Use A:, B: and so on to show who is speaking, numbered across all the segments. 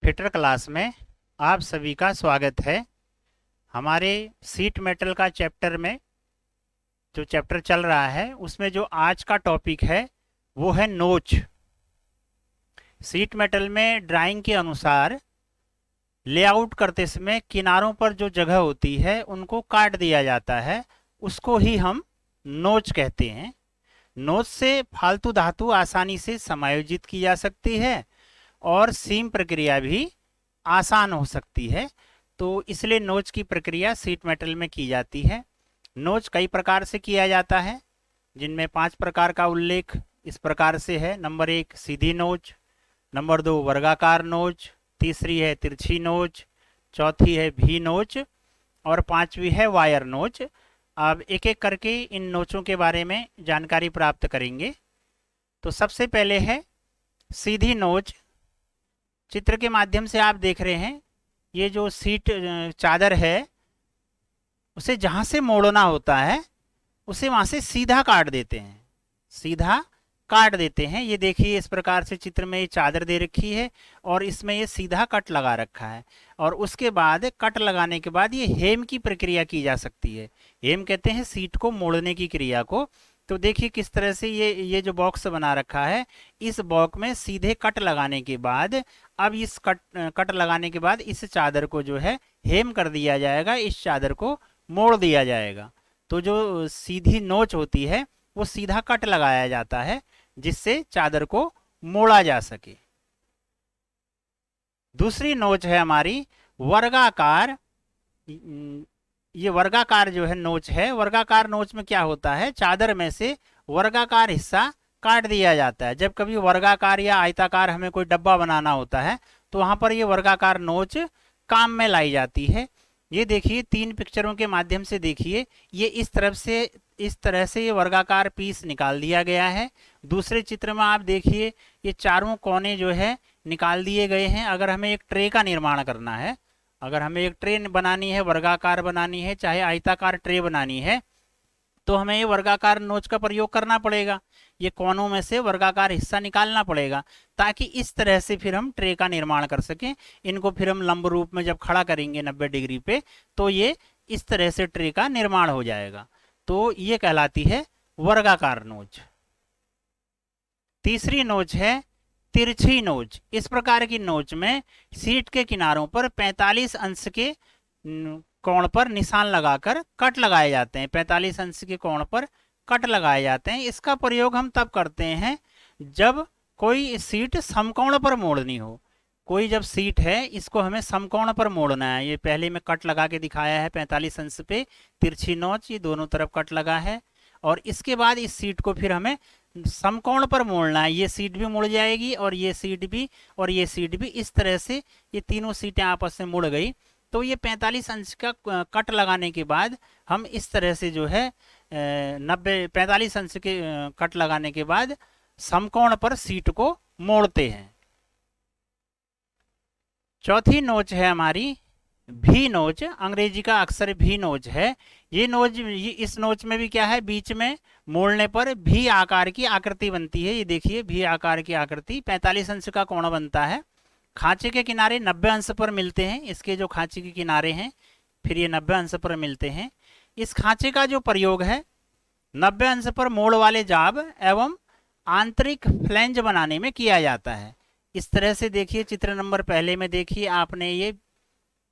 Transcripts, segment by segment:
A: Fitter class में आप सभी का स्वागत है। हमारे सीट मेटल का चैप्टर में जो चैप्टर चल रहा है उसमें जो आज का टॉपिक है वो है नोच। सीट मेटल में ड्राइंग के अनुसार लेआउट करते समय किनारों पर जो जगह होती है उनको काट दिया जाता है, उसको ही हम नोच कहते हैं। नोच से फालतू धातु आसानी से समायोजित की जा सकती है और सीम प्रक्रिया भी आसान हो सकती है, तो इसलिए नोच की प्रक्रिया सीट मेटल में की जाती है। नोच कई प्रकार से किया जाता है, जिनमें 5 प्रकार का उल्लेख इस प्रकार से है। नंबर 1 सीधी नोच, नंबर 2 वर्गाकार नोच, तीसरी है तिरछी नोच, चौथी है भी नोच और पांचवी है वायर नोच। अब एक एक करके इन नोचों के बारे में जानकारी प्राप्त करेंगे। तो सबसे पहले है सीधी नोच। चित्र के माध्यम से आप देख रहे हैं, ये जो सीट चादर है उसे जहां से मोड़ना होता है उसे वहां से सीधा काट देते हैं, सीधा काट देते हैं। ये देखिए इस प्रकार से चित्र में ये चादर दे रखी है और इसमें ये सीधा कट लगा रखा है और उसके बाद कट लगाने के बाद ये हेम की प्रक्रिया की जा सकती है। हेम कहते हैं सीट को मोड़ने की क्रिया को। तो देखिए किस तरह से ये जो बॉक्स बना रखा है, इस बॉक्स में सीधे कट लगाने के बाद अब इस कट लगाने के बाद इस चादर को जो है हेम कर दिया जाएगा, इस चादर को मोड़ दिया जाएगा। तो जो सीधी नोच होती है वो सीधा कट लगाया जाता है जिससे चादर को मोड़ा जा सके। दूसरी नोच है हमारी वर्गाकार। ये वर्गाकार जो है नोच है, वर्गाकार नोच में क्या होता है, चादर में से वर्गाकार हिस्सा काट दिया जाता है। जब कभी वर्गाकार या आयताकार हमें कोई डब्बा बनाना होता है तो वहां पर ये वर्गाकार नोच काम में लाई जाती है। ये देखिए 3 पिक्चरों के माध्यम से देखिए, ये इस तरह से ये वर्गाकार पीस निकाल दिया गया है। दूसरे चित्र में आप देखिए ये चारों कोने जो है निकाल दिए गए हैं। अगर हमें एक ट्रे का निर्माण करना है, अगर हमें एक ट्रे बनानी है, वर्गाकार बनानी है चाहे आयताकार ट्रे बनानी है, तो हमें ये वर्गाकार नोच का प्रयोग करना पड़ेगा। ये कोनों में से वर्गाकार हिस्सा निकालना पड़ेगा ताकि इस तरह से फिर हम ट्रे का निर्माण कर सकें। इनको फिर हम लंब रूप में जब खड़ा करेंगे 90 डिग्री पे तो ये इस तरह से ट्रे का निर्माण हो जाएगा। तो ये कहलाती है वर्गाकार नोच। तीसरी नोच है तिरछी नोच। इस प्रकार की नोच में सीट के किनारों पर 45 अंश के कोण पर निशान लगाकर कट लगाए जाते हैं। 45 अंश के कोण पर कट लगाए जाते हैं। इसका प्रयोग हम तब करते हैं जब कोई सीट समकोण पर मोड़नी हो। कोई जब सीट है इसको हमें समकोण पर मोड़ना है। ये पहले में कट लगा के दिखाया है 45 अंश पे तिरछी नोच, ये दोनों तरफ कट लगा है और इसके बाद इस सीट को फिर हमें समकोण पर मोड़ना है। ये सीट भी मुड़ जाएगी और ये सीट भी और ये सीट भी। इस तरह से ये तीनों सीटें आपस में मुड़ गई। तो ये 45 अंश का कट लगाने के बाद हम इस तरह से जो है 45 अंश के कट लगाने के बाद समकोण पर सीट को मोड़ते हैं। चौथी नोच है हमारी भी नोच। अंग्रेजी का अक्षर भी नोच है। ये नोच, इस नोच में भी क्या है, बीच में मोड़ने पर भी आकार की आकृति बनती है। ये देखिए भी आकार की आकृति 45 अंश का कोण बनता है। खांचे के किनारे 90 अंश पर मिलते हैं। इसके जो खांचे के किनारे हैं फिर ये 90 अंश पर मिलते हैं। इस खांचे का जो प्रयोग है 90 अंश पर मोड़ वाले जाब एवं आंतरिक फ्लैंज बनाने में किया जाता है। इस तरह से देखिए चित्र नंबर पहले में देखिए आपने ये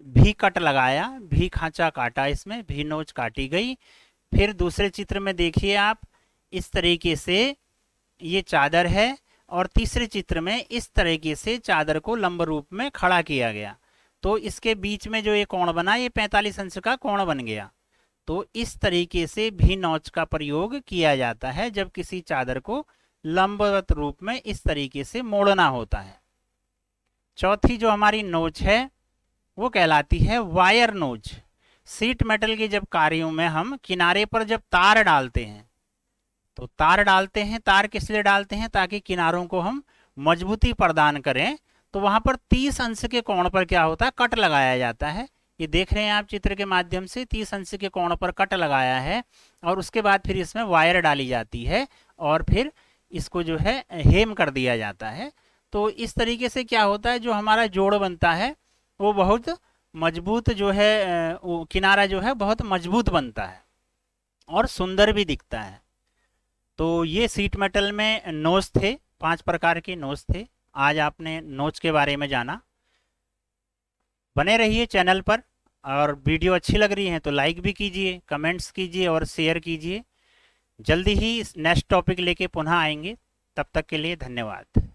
A: भी कट लगाया, भी खांचा काटा, इसमें भी नोच काटी गई। फिर दूसरे चित्र में देखिए आप इस तरीके से ये चादर है और तीसरे चित्र में इस तरीके से चादर को लंब रूप में खड़ा किया गया। तो इसके बीच में जो ये कोण बना ये 45 अंश का कोण बन गया। तो इस तरीके से भी नोच का प्रयोग किया जाता है जब किसी चादर को लंबवत रूप में इस तरीके से मोड़ना होता है। चौथी जो हमारी नोच है वो कहलाती है वायर नोच। सीट मेटल के जब कार्यों में हम किनारे पर जब तार डालते हैं तो तार डालते हैं, तार किस लिए डालते हैं, ताकि किनारों को हम मजबूती प्रदान करें। तो वहां पर 30 अंश के कोण पर क्या होता है, कट लगाया जाता है। ये देख रहे हैं आप चित्र के माध्यम से 30 अंश के कोण पर कट लगाया है और उसके बाद फिर इसमें वायर डाली जाती है और फिर इसको जो है हेम कर दिया जाता है। तो इस तरीके से क्या होता है, जो हमारा जोड़ बनता है वो बहुत मजबूत जो है, वो किनारा जो है बहुत मजबूत बनता है और सुंदर भी दिखता है। तो ये सीट मेटल में नोच थे, 5 प्रकार के नोच थे। आज आपने नोच के बारे में जाना। बने रहिए चैनल पर, और वीडियो अच्छी लग रही है तो लाइक भी कीजिए, कमेंट्स कीजिए और शेयर कीजिए। जल्दी ही नेक्स्ट टॉपिक लेके पुनः आएंगे, तब तक के लिए धन्यवाद।